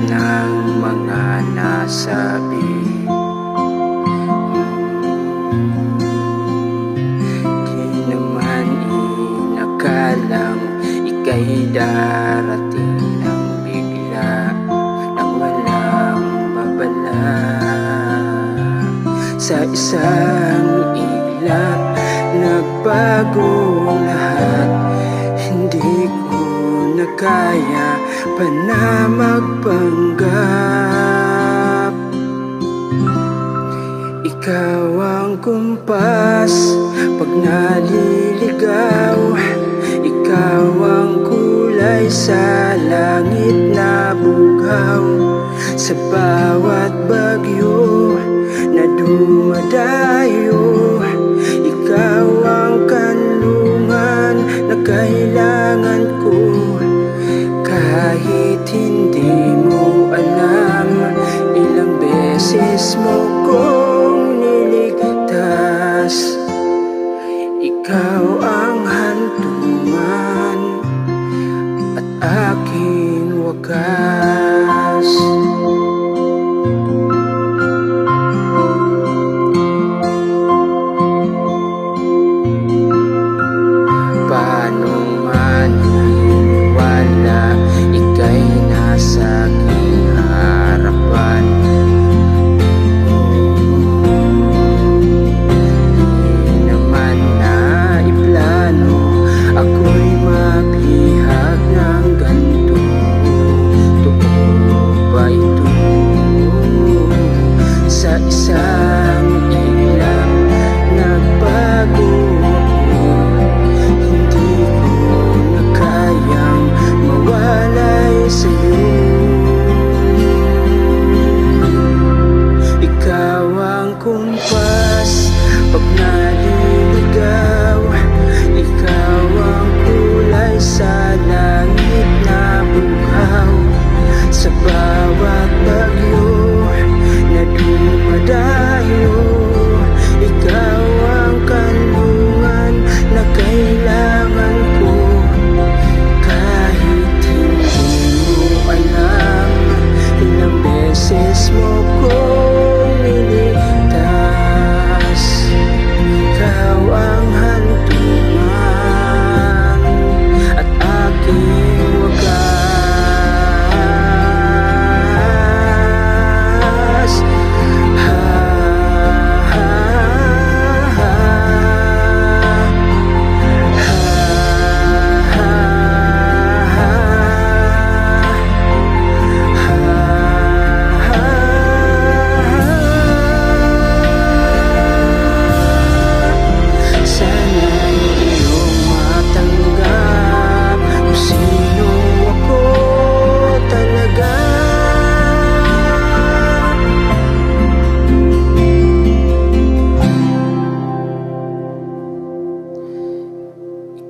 ng mga nasabi. Di naman inakalang ika'y darating ng bigla, nang walang babala. Sa isang iglap, nagbago ang lahat. Hindi ko na kaya pa na magpanggap. Ikaw ang kumpas pag naliligaw. Ikaw ang kulay sa langit na bughaw. Sa bawat bagyo na dumadayo, ikaw ang kanlungan na kailangan ko. Kahit hindi mo alam, ilang beses mo kong niligtas. Ikaw ang hantungan at aking wakas. Paano maniniwala ika'y nasa aking harapan? Di naman naiplano ako'y mabihag ng ganito. Totoo ba ito? Sa isang iglap, nagbago ako. Hindi ko na kayang mawalay sa'yo. Ikaw ang kumpas pag naliligaw. Ikaw ang kulay sa langit na bughaw. Sa bawat bagyo na dumadayo, ikaw ang kanlungan na kailangan ko. Kahit hindi mo alam, ilang beses mo kong niligtas. Ikaw ang hantungan at aking wakas.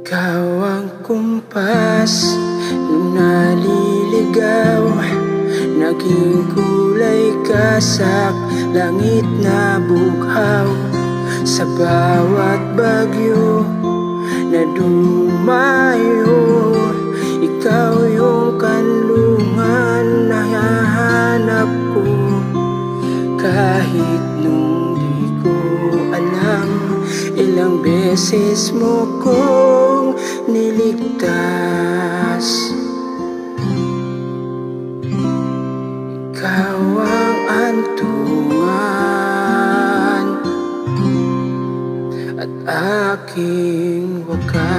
Ikaw ang kumpas nung naliligaw. Naging kulay ka sa langit na bughaw. Sa bawat bagyo na dumayo, ikaw yung kanlungan na hahanap ko. Kahit nung di ko alam, ilang beses mo kong niligtas. Ikaw ang hantungan at aking wakas.